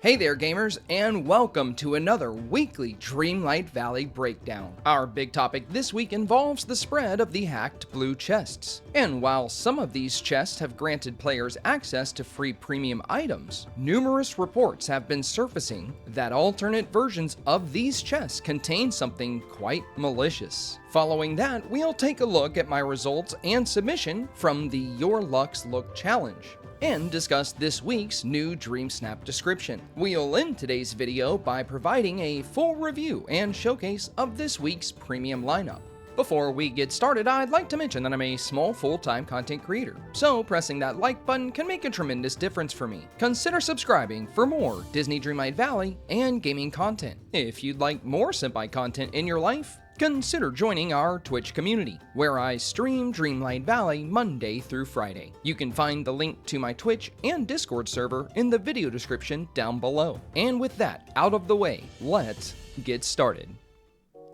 Hey there gamers, and welcome to another weekly Dreamlight Valley breakdown. Our big topic this week involves the spread of the hacked blue chests. And while some of these chests have granted players access to free premium items, numerous reports have been surfacing that alternate versions of these chests contain something quite malicious. Following that, we'll take a look at my results and submission from the Your Luck's Look challenge, and discuss this week's new Dreamsnap description. We'll end today's video by providing a full review and showcase of this week's premium lineup. Before we get started, I'd like to mention that I'm a small full-time content creator, so pressing that like button can make a tremendous difference for me. Consider subscribing for more Disney Dreamlight Valley and gaming content. If you'd like more Senpai content in your life, consider joining our Twitch community, where I stream Dreamlight Valley Monday through Friday. You can find the link to my Twitch and Discord server in the video description down below. And with that out of the way, let's get started.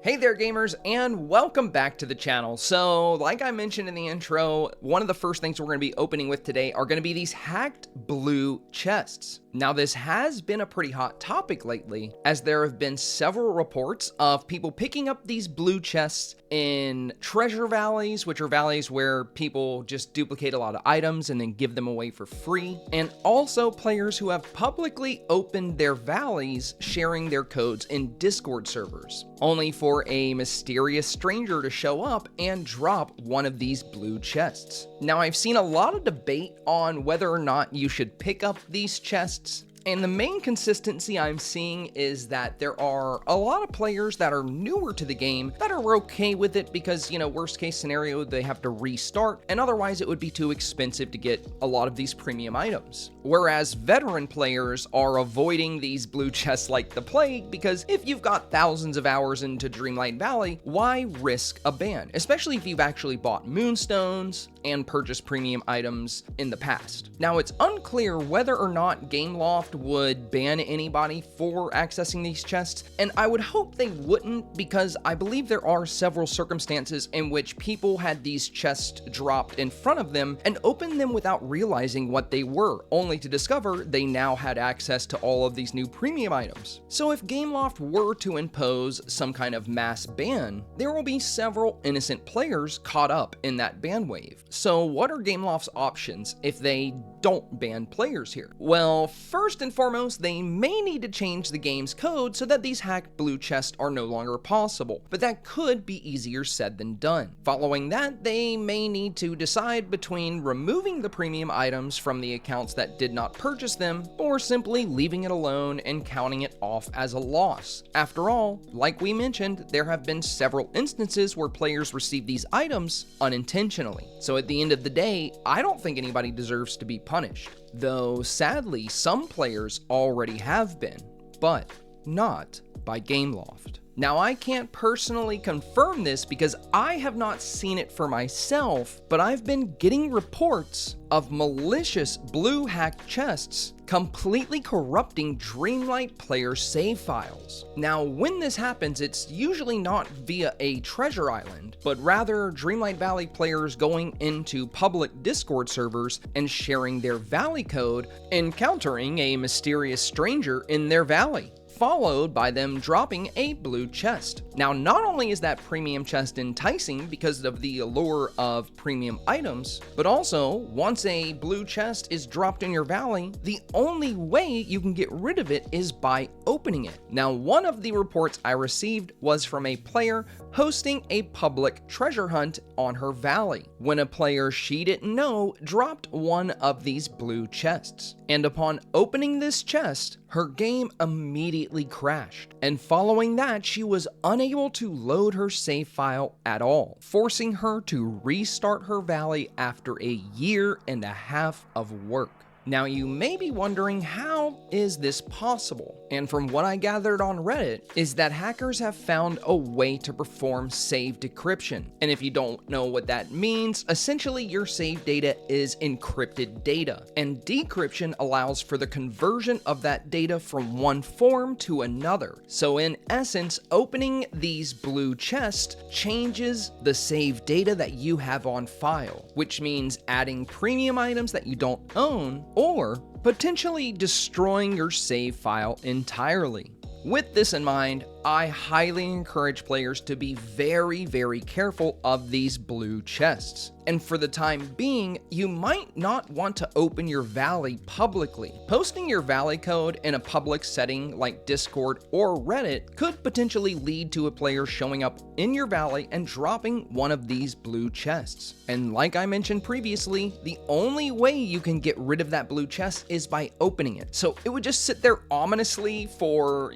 Hey there gamers, and welcome back to the channel. So, like I mentioned in the intro, one of the first things we're going to be opening with today are going to be these hacked blue chests. Now, this has been a pretty hot topic lately, as there have been several reports of people picking up these blue chests in treasure valleys, which are valleys where people just duplicate a lot of items and then give them away for free, and also players who have publicly opened their valleys sharing their codes in Discord servers, only for a mysterious stranger to show up and drop one of these blue chests. Now, I've seen a lot of debate on whether or not you should pick up these chests, and the main consistency I'm seeing is that there are a lot of players that are newer to the game that are okay with it because, you know, worst case scenario, they have to restart, and otherwise it would be too expensive to get a lot of these premium items. Whereas veteran players are avoiding these blue chests like the plague, because if you've got thousands of hours into Dreamlight Valley, why risk a ban? Especially if you've actually bought moonstones and purchased premium items in the past. Now, it's unclear whether or not Gameloft would ban anybody for accessing these chests, and I would hope they wouldn't, because I believe there are several circumstances in which people had these chests dropped in front of them and opened them without realizing what they were, only to discover they now had access to all of these new premium items. So if Gameloft were to impose some kind of mass ban, there will be several innocent players caught up in that ban wave. So what are Gameloft's options if they don't ban players here? Well, first and foremost, they may need to change the game's code so that these hacked blue chests are no longer possible, but that could be easier said than done. Following that, they may need to decide between removing the premium items from the accounts that did not purchase them, or simply leaving it alone and counting it off as a loss. After all, like we mentioned, there have been several instances where players receive these items unintentionally. So at the end of the day, I don't think anybody deserves to be punished. Though sadly, some players already have been, but not by Gameloft. Now, I can't personally confirm this because I have not seen it for myself, but I've been getting reports of malicious blue hacked chests completely corrupting Dreamlight player save files. Now, when this happens, it's usually not via a treasure island, but rather Dreamlight Valley players going into public Discord servers and sharing their valley code, encountering a mysterious stranger in their valley, followed by them dropping a blue chest. Now, not only is that premium chest enticing because of the allure of premium items, but also, once a blue chest is dropped in your valley, the only way you can get rid of it is by opening it. Now, one of the reports I received was from a player hosting a public treasure hunt on her valley, when a player she didn't know dropped one of these blue chests. And upon opening this chest, her game immediately crashed, and following that, she was unable to load her save file at all, forcing her to restart her valley after a year and a half of work. Now, you may be wondering, how is this possible? And from what I gathered on Reddit, is that hackers have found a way to perform save decryption. And if you don't know what that means, essentially your save data is encrypted data, and decryption allows for the conversion of that data from one form to another. So in essence, opening these blue chests changes the save data that you have on file, which means adding premium items that you don't own or potentially destroying your save file entirely. With this in mind, I highly encourage players to be very, very careful of these blue chests. And for the time being, you might not want to open your Valley publicly. Posting your Valley code in a public setting like Discord or Reddit could potentially lead to a player showing up in your Valley and dropping one of these blue chests. And like I mentioned previously, the only way you can get rid of that blue chest is by opening it. So it would just sit there ominously for,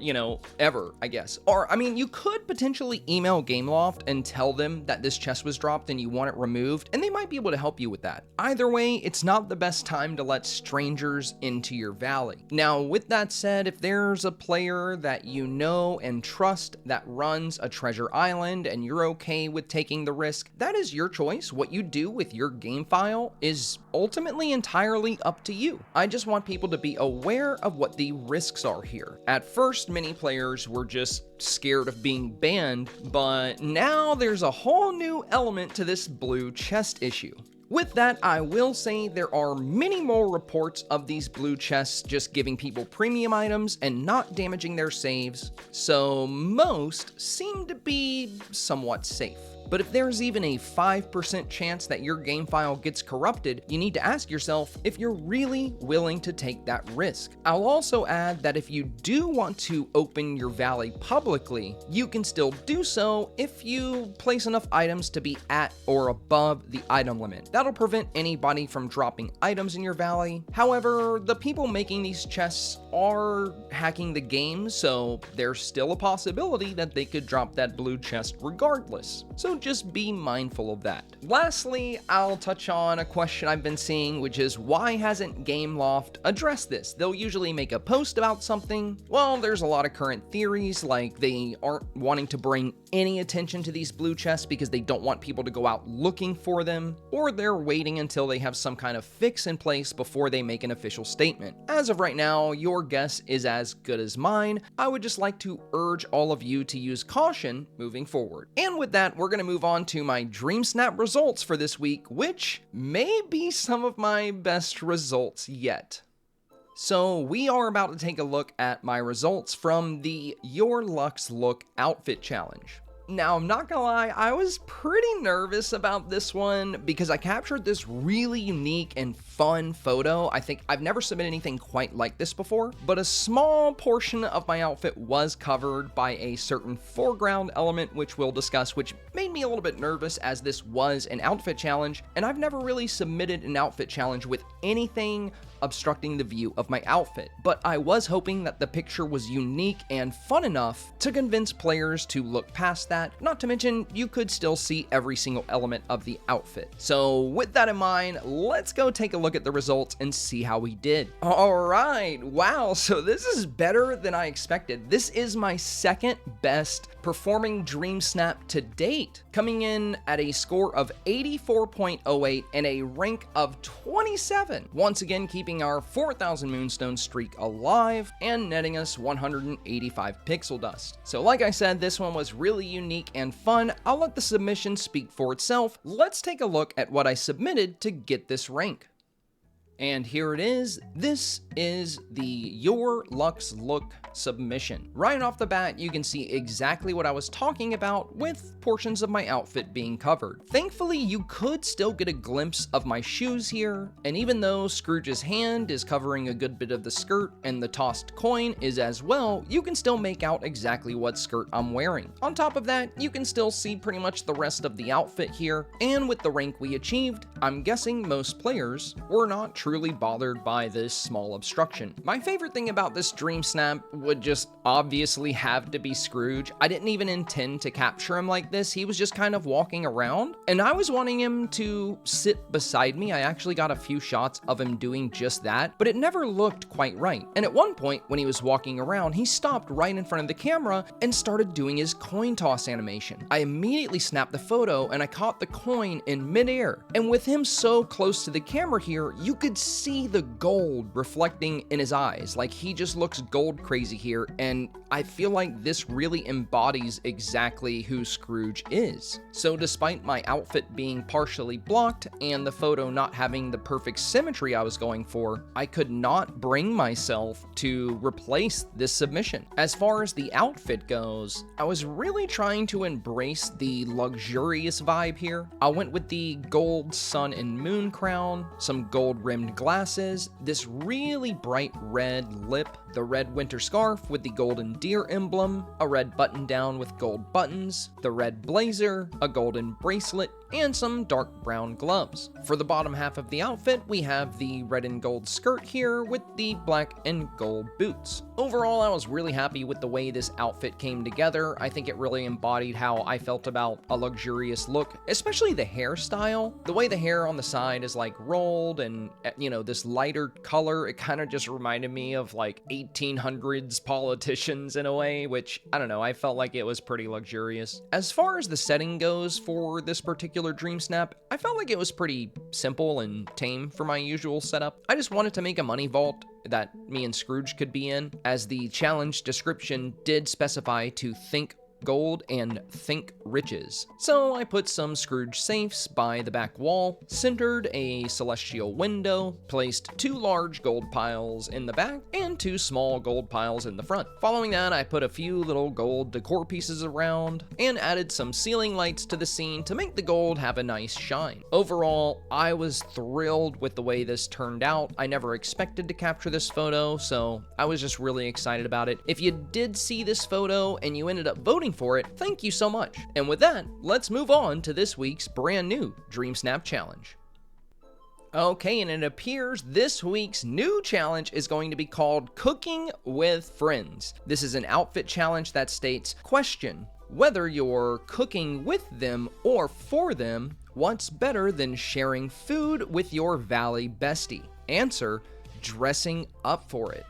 ever, I guess. Or, you could potentially email Gameloft and tell them that this chest was dropped and you want it removed, and they might be able to help you with that. Either way, it's not the best time to let strangers into your Valley. Now, with that said, if there's a player that you know and trust that runs a treasure island and you're okay with taking the risk, that is your choice. What you do with your game file is ultimately entirely up to you. I just want people to be aware of what the risks are here. At first, many players were just scared of being banned, but now there's a whole new element to this blue chest issue. With that, I will say there are many more reports of these blue chests just giving people premium items and not damaging their saves, so most seem to be somewhat safe. But if there's even a 5% chance that your game file gets corrupted, you need to ask yourself if you're really willing to take that risk. I'll also add that if you do want to open your Valley publicly, you can still do so if you place enough items to be at or above the item limit. That'll prevent anybody from dropping items in your Valley. However, the people making these chests are hacking the game, so there's still a possibility that they could drop that blue chest regardless. So just be mindful of that. Lastly, I'll touch on a question I've been seeing, which is why hasn't Gameloft addressed this? They'll usually make a post about something. Well, there's a lot of current theories, like they aren't wanting to bring any attention to these blue chests because they don't want people to go out looking for them, or they're waiting until they have some kind of fix in place before they make an official statement. As of right now, your guess is as good as mine. I would just like to urge all of you to use caution moving forward. And with that, we're going to move on to my Dreamsnap results for this week, which may be some of my best results yet. So we are about to take a look at my results from the Your Luck's Look outfit challenge. Now, I'm not gonna lie, I was pretty nervous about this one because I captured this really unique and fun photo. I think I've never submitted anything quite like this before, but a small portion of my outfit was covered by a certain foreground element, which we'll discuss, which made me a little bit nervous as this was an outfit challenge, and I've never really submitted an outfit challenge with anything obstructing the view of my outfit. But I was hoping that the picture was unique and fun enough to convince players to look past that, not to mention you could still see every single element of the outfit. So with that in mind, let's go take a look at the results and see how we did. Alright, wow, so this is better than I expected. This is my second best performing Dreamsnap to date, coming in at a score of 84.08 and a rank of 27. Once again, keeping our 4,000 Moonstone streak alive and netting us 185 pixel dust. So like I said, this one was really unique and fun. I'll let the submission speak for itself. Let's take a look at what I submitted to get this rank. And here it is. This is the Your Luck's Look submission. Right off the bat, you can see exactly what I was talking about with portions of my outfit being covered. Thankfully, you could still get a glimpse of my shoes here, and even though Scrooge's hand is covering a good bit of the skirt and the tossed coin is as well, you can still make out exactly what skirt I'm wearing. On top of that, you can still see pretty much the rest of the outfit here, and with the rank we achieved, I'm guessing most players were not truly bothered by this small obstruction. My favorite thing about this Dreamsnap would just obviously have to be Scrooge. I didn't even intend to capture him like this. He was just kind of walking around, and I was wanting him to sit beside me. I actually got a few shots of him doing just that, but it never looked quite right. And at one point, when he was walking around, he stopped right in front of the camera and started doing his coin toss animation. I immediately snapped the photo, and I caught the coin in midair. And with him so close to the camera here, you could could see the gold reflecting in his eyes. Like, he just looks gold crazy here, and I feel like this really embodies exactly who Scrooge is. So despite my outfit being partially blocked and the photo not having the perfect symmetry I was going for, I could not bring myself to replace this submission. As far as the outfit goes, I was really trying to embrace the luxurious vibe here. I went with the gold sun and moon crown, some gold rimmed glasses, this really bright red lip, the red winter scarf with the golden deer emblem, a red button down with gold buttons, the red blazer, a golden bracelet, and some dark brown gloves. For the bottom half of the outfit, we have the red and gold skirt here with the black and gold boots. Overall, I was really happy with the way this outfit came together. I think it really embodied how I felt about a luxurious look, especially the hairstyle. The way the hair on the side is like rolled and, you know, this lighter color, it kind of just reminded me of like 1800s politicians in a way, which, I don't know, I felt like it was pretty luxurious. As far as the setting goes for this particular Dreamsnap, I felt like it was pretty simple and tame for my usual setup. I just wanted to make a money vault that me and Scrooge could be in, as the challenge description did specify to think gold and think riches. So I put some Scrooge safes by the back wall, centered a celestial window, placed 2 large gold piles in the back and 2 small gold piles in the front. Following that, I put a few little gold decor pieces around and added some ceiling lights to the scene to make the gold have a nice shine. Overall, I was thrilled with the way this turned out. I never expected to capture this photo, so I was just really excited about it. If you did see this photo and you ended up voting for it, thank you so much. And with that, let's move on to this week's brand new Dreamsnap challenge. Okay, and it appears this week's new challenge is going to be called Cooking with Friends. This is an outfit challenge that states, question, whether you're cooking with them or for them, what's better than sharing food with your Valley bestie? Answer, dressing up for it.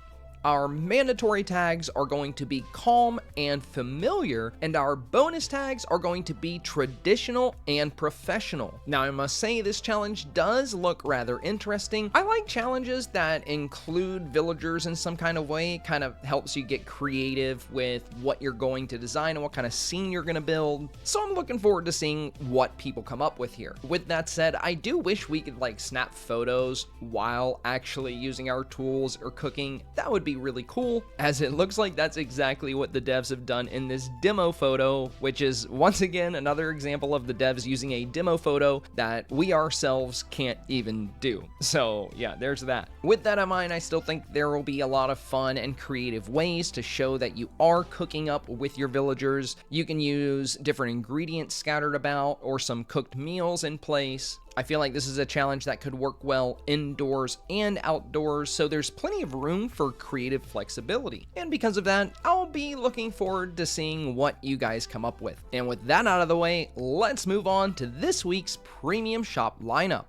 Our mandatory tags are going to be calm and familiar, and our bonus tags are going to be traditional and professional. Now, I must say this challenge does look rather interesting. I like challenges that include villagers in some kind of way. It kind of helps you get creative with what you're going to design and what kind of scene you're going to build. So I'm looking forward to seeing what people come up with here. With that said, I do wish we could like snap photos while actually using our tools or cooking. That would be really cool, as it looks like that's exactly what the devs have done in this demo photo, which is once again another example of the devs using a demo photo that we ourselves can't even do. So yeah, there's that. With that in mind, I still think there will be a lot of fun and creative ways to show that you are cooking up with your villagers. You can use different ingredients scattered about or some cooked meals in place. I feel like this is a challenge that could work well indoors and outdoors, so there's plenty of room for creative flexibility. And because of that, I'll be looking forward to seeing what you guys come up with. And with that out of the way, let's move on to this week's premium shop lineup.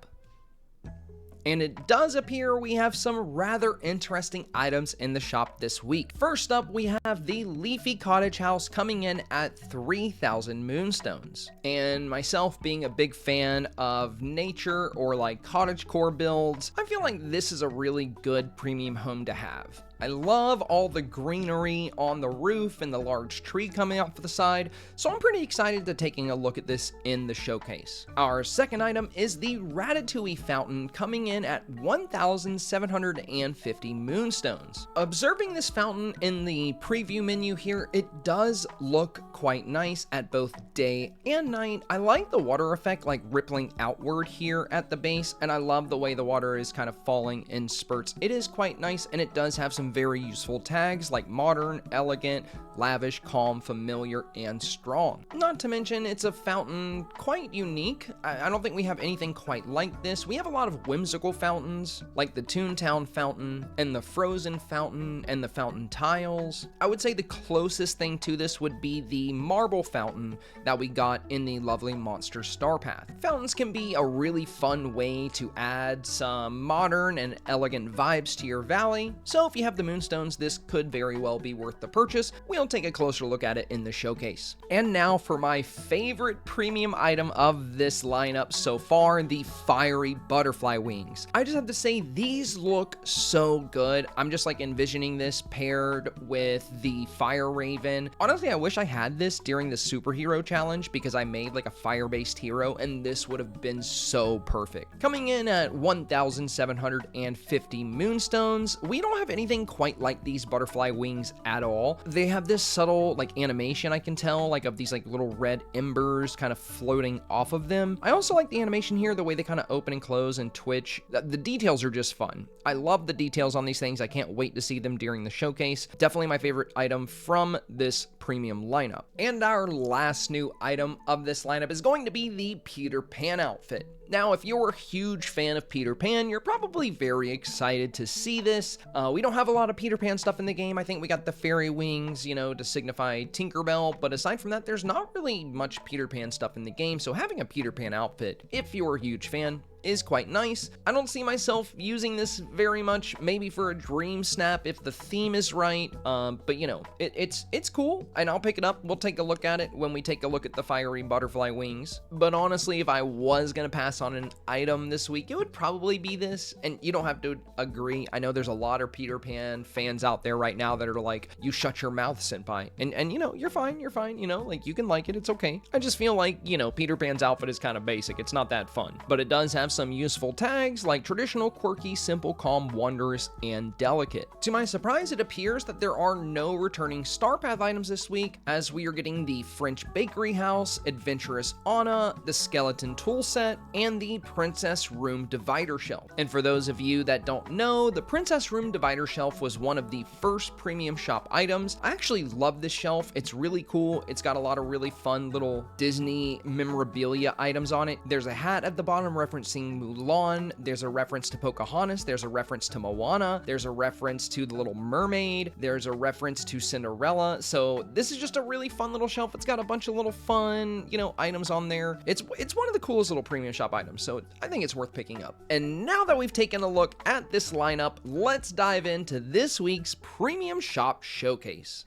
And it does appear we have some rather interesting items in the shop this week. First up, we have the Leafy Cottage House coming in at 3,000 moonstones. And myself being a big fan of nature or like cottagecore builds, I feel like this is a really good premium home to have. I love all the greenery on the roof and the large tree coming off the side, so I'm pretty excited to taking a look at this in the showcase. Our second item is the Ratatouille fountain coming in at 1,750 moonstones. Observing this fountain in the preview menu here, it does look quite nice at both day and night. I like the water effect like rippling outward here at the base, and I love the way the water is kind of falling in spurts. It is quite nice, and it does have some very useful tags like modern, elegant, lavish, calm, familiar, and strong. Not to mention, it's a fountain quite unique. I don't think we have anything quite like this. We have a lot of whimsical fountains, like the Toontown fountain, and the Frozen fountain, and the fountain tiles. I would say the closest thing to this would be the marble fountain that we got in the lovely Monster Star Path. Fountains can be a really fun way to add some modern and elegant vibes to your valley, so if you have the Moonstones, this could very well be worth the purchase. We'll take a closer look at it in the showcase. And now for my favorite premium item of this lineup so far, the fiery butterfly wings. I just have to say, these look so good. I'm just like envisioning this paired with the fire raven. Honestly, I wish I had this during the superhero challenge because I made like a fire-based hero and this would have been so perfect. Coming in at 1,750 Moonstones, we don't have anything quite like these butterfly wings at all. They have this subtle like animation, I can tell, like of these like little red embers kind of floating off of them. I also like the animation here, the way they kind of open and close and twitch. The details are just fun. I love the details on these things. I can't wait to see them during the showcase. Definitely my favorite item from this premium lineup. And our last new item of this lineup is going to be the Peter Pan outfit. Now, if you're a huge fan of Peter Pan, you're probably very excited to see this. We don't have a lot of Peter Pan stuff in the game. I think we got the fairy wings, you know, to signify Tinkerbell, but aside from that, there's not really much Peter Pan stuff in the game, so having a Peter Pan outfit, if you're a huge fan, is quite nice. I don't see myself using this very much, maybe for a Dreamsnap if the theme is right, but you know, it's cool, and I'll pick it up. We'll take a look at it when we take a look at the fiery butterfly wings. But honestly, if I was gonna pass on an item this week, it would probably be this, and you don't have to agree. I know there's a lot of Peter Pan fans out there right now that are like, you shut your mouth, Senpai, and you know, you're fine, you know, like you can like it, it's okay. I just feel like, you know, Peter Pan's outfit is kind of basic. It's not that fun, but it does have some useful tags like traditional, quirky, simple, calm, wondrous, and delicate. To my surprise, it appears that there are no returning Star Path items this week, as we are getting the French Bakery House, Adventurous Anna, the Skeleton Tool Set, and the Princess Room Divider Shelf. And for those of you that don't know, the Princess Room Divider Shelf was one of the first premium shop items. I actually love this shelf. It's really cool. It's got a lot of really fun little Disney memorabilia items on it. There's a hat at the bottom referencing Mulan, there's a reference to Pocahontas, there's a reference to Moana, there's a reference to The Little Mermaid, there's a reference to Cinderella. So this is just a really fun little shelf. It's got a bunch of little fun, you know, items on there. It's one of the coolest little premium shop items, so I think it's worth picking up. And now that we've taken a look at this lineup, let's dive into this week's premium shop showcase.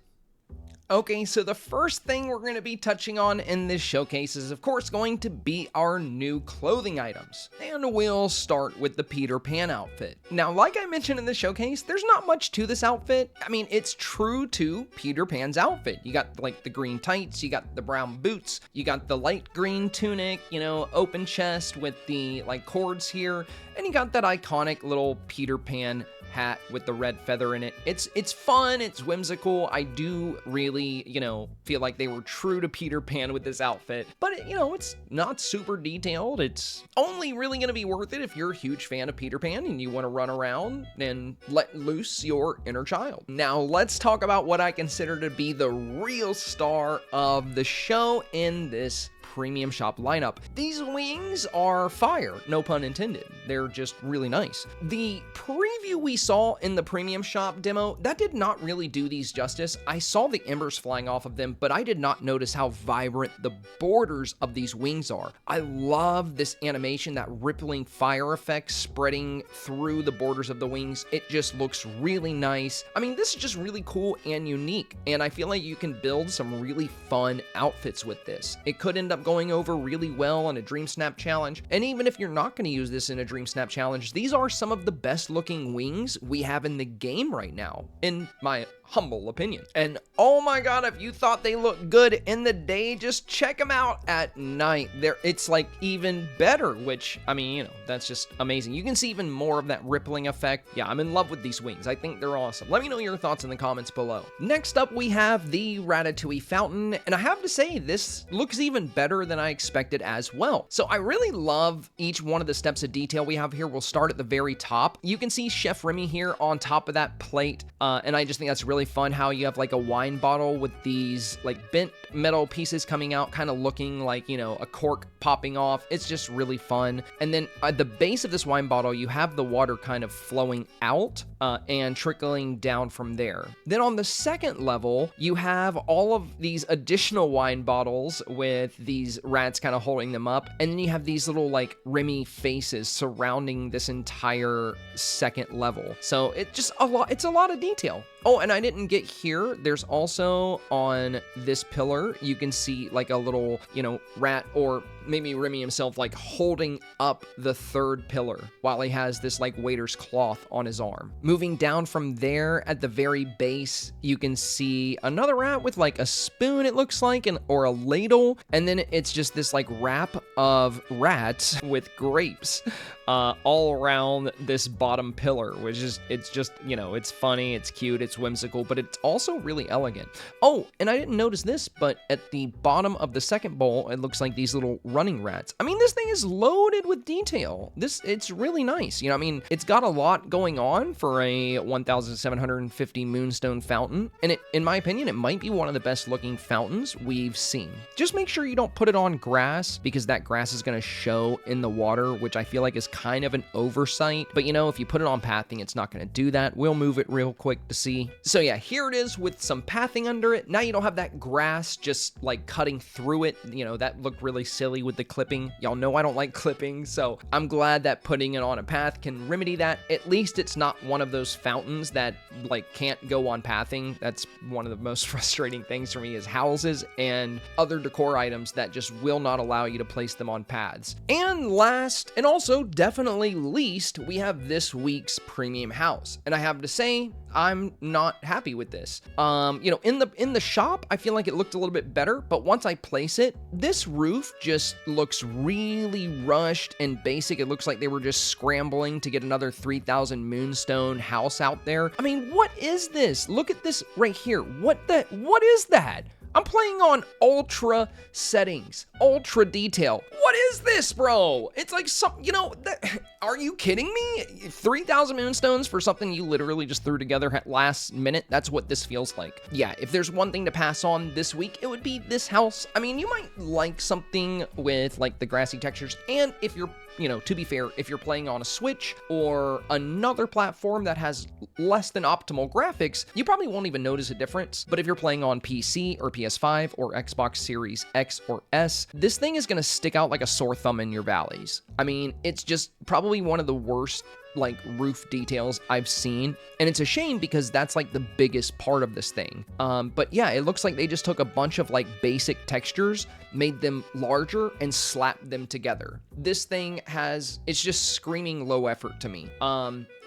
Okay, so the first thing we're going to be touching on in this showcase is, of course, going to be our new clothing items. And we'll start with the Peter Pan outfit. Now, like I mentioned in the showcase, there's not much to this outfit. I mean, it's true to Peter Pan's outfit. You got, like, the green tights, you got the brown boots, you got the light green tunic, you know, open chest with the, like, cords here, and you got that iconic little Peter Pan hat with the red feather in it. It's fun, it's whimsical. I do really, you know, feel like they were true to Peter Pan with this outfit, but you know, it's not super detailed. It's only really gonna be worth it if you're a huge fan of Peter Pan and you want to run around and let loose your inner child. Now let's talk about what I consider to be the real star of the show in this premium shop lineup. These wings are fire, no pun intended. They're just really nice. The preview we saw in the premium shop demo, that did not really do these justice. I saw the embers flying off of them, but I did not notice how vibrant the borders of these wings are. I love this animation, that rippling fire effect spreading through the borders of the wings. It just looks really nice. I mean, this is just really cool and unique, and I feel like you can build some really fun outfits with this. It could end up going over really well on a Dreamsnap challenge, and even if you're not going to use this in a Dreamsnap challenge, these are some of the best looking wings we have in the game right now, in my humble opinion. And oh my god, if you thought they looked good in the day, just check them out at night. It's like even better, which, I mean, you know, that's just amazing. You can see even more of that rippling effect. Yeah, I'm in love with these wings. I think they're awesome. Let me know your thoughts in the comments below. Next up, we have the Ratatouille fountain, and I have to say, this looks even better than I expected as well. So I really love each one of the steps of detail we have here. We'll start at the very top. You can see Chef Remy here on top of that plate, and I just think that's really fun how you have like a wine bottle with these like bent metal pieces coming out, kind of looking like, you know, a cork popping off. It's just really fun. And then at the base of this wine bottle, you have the water kind of flowing out and trickling down from there. Then on the second level, you have all of these additional wine bottles with these rats kind of holding them up, and then you have these little like Remy faces surrounding this entire second level. So it's a lot of detail. Oh, and I didn't get here. There's also on this pillar, you can see like a little, rat, or maybe Remy himself, like holding up the third pillar while he has this like waiter's cloth on his arm. Moving down from there at the very base, you can see another rat with like a spoon, it looks like, or a ladle. And then it's just this like wrap of rats with grapes all around this bottom pillar, which is, it's funny, it's cute, it's whimsical, but it's also really elegant. Oh, and I didn't notice this, but at the bottom of the second bowl, it looks like these little running rats. I mean, this thing is loaded with detail. It's really nice. It's got a lot going on for a 1,750 moonstone fountain, and in my opinion, it might be one of the best looking fountains we've seen. Just make sure you don't put it on grass, because that grass is going to show in the water, which I feel like is kind of an oversight. But if you put it on pathing, it's not going to do that. We'll move it real quick to see. So yeah, here it is with some pathing under it. Now you don't have that grass just like cutting through it. That looked really silly with the clipping. Y'all know I don't like clipping, so I'm glad that putting it on a path can remedy that. At least it's not one of those fountains that like can't go on pathing. That's one of the most frustrating things for me, is houses and other decor items that just will not allow you to place them on paths. And last, and also definitely least, we have this week's premium house. And I have to say, I'm not happy with this. In the shop, I feel like it looked a little bit better, but once I place it, this roof just looks really rushed and basic. It looks like they were just scrambling to get another 3,000 moonstone house out there. I mean, what is this? Look at this right here. What is that? I'm playing on ultra settings, ultra detail. What is this, bro? It's like are you kidding me? 3,000 moonstones for something you literally just threw together at last minute? That's what this feels like. Yeah, if there's one thing to pass on this week, it would be this house. I mean, you might like something with like the grassy textures, and if you're to be fair, if you're playing on a Switch or another platform that has less than optimal graphics, you probably won't even notice a difference. But if you're playing on PC or PS5 or Xbox Series X or S, this thing is going to stick out like a sore thumb in your valleys. I mean, it's just probably one of the worst like roof details I've seen, and it's a shame because that's like the biggest part of this thing. But yeah, it looks like they just took a bunch of like basic textures, made them larger, and slapped them together. This thing it's just screaming low effort to me.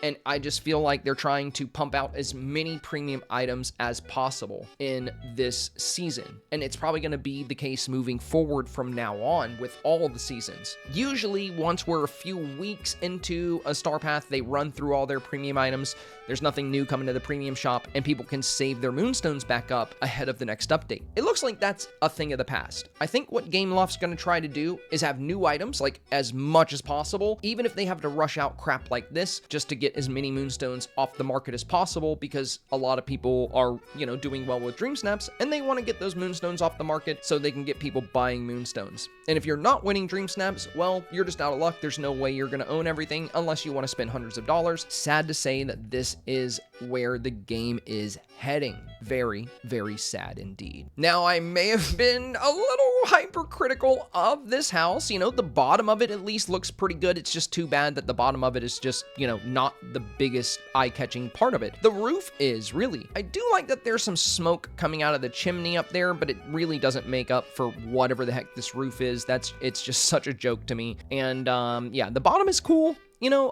And I just feel like they're trying to pump out as many premium items as possible in this season. And it's probably going to be the case moving forward from now on with all the seasons. Usually, once we're a few weeks into a star path, they run through all their premium items. There's nothing new coming to the premium shop, and people can save their moonstones back up ahead of the next update. It looks like that's a thing of the past. I think what Gameloft's going to try to do is have new items like as much as possible, even if they have to rush out crap like this just to get as many moonstones off the market as possible, because a lot of people are, doing well with Dreamsnaps, and they want to get those moonstones off the market so they can get people buying moonstones. And if you're not winning Dreamsnaps, well, you're just out of luck. There's no way you're going to own everything unless you want to spend hundreds of dollars. Sad to say that this is where the game is heading. Very, very sad indeed. Now, I may have been a little hypercritical of this house. The bottom of it at least looks pretty good. It's just too bad that the bottom of it is just, not the biggest eye-catching part of it. The roof is really. I do like that there's some smoke coming out of the chimney up there, but it really doesn't make up for whatever the heck this roof is. It's just such a joke to me. And yeah, the bottom is cool.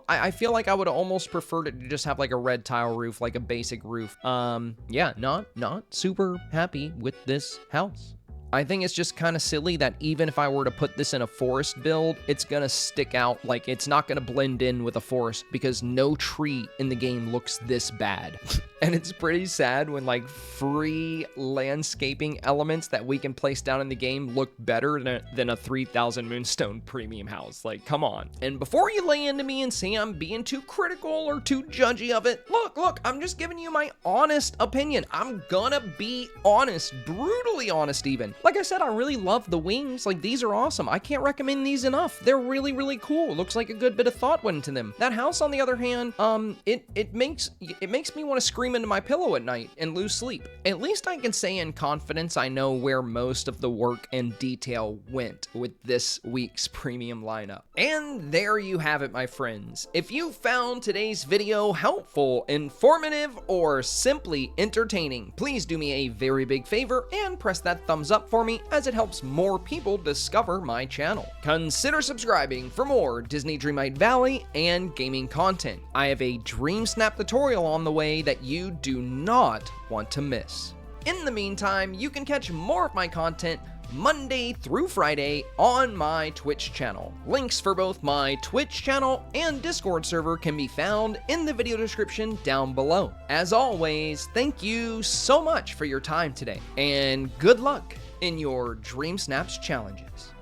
I feel like I would almost prefer to just have like a red tile roof, like a basic roof. Yeah, not super happy with this house. I think it's just kind of silly that even if I were to put this in a forest build, it's gonna stick out, like it's not gonna blend in with a forest, because no tree in the game looks this bad. And it's pretty sad when like free landscaping elements that we can place down in the game look better than a 3,000 moonstone premium house. Like, come on. And before you lay into me and say I'm being too critical or too judgy of it, look, I'm just giving you my honest opinion. I'm gonna be honest, brutally honest even. Like I said, I really love the wings. Like, these are awesome. I can't recommend these enough. They're really, really cool. Looks like a good bit of thought went into them. That house, on the other hand, it makes me want to scream into my pillow at night and lose sleep. At least I can say in confidence I know where most of the work and detail went with this week's premium lineup. And there you have it, my friends. If you found today's video helpful, informative, or simply entertaining, please do me a very big favor and press that thumbs up for me, as it helps more people discover my channel. Consider subscribing for more Disney Dreamlight Valley and gaming content. I have a Dreamsnap tutorial on the way that you do not want to miss. In the meantime, you can catch more of my content Monday through Friday on my Twitch channel. Links for both my Twitch channel and Discord server can be found in the video description down below. As always, thank you so much for your time today, and good luck in your Dreamsnaps challenges.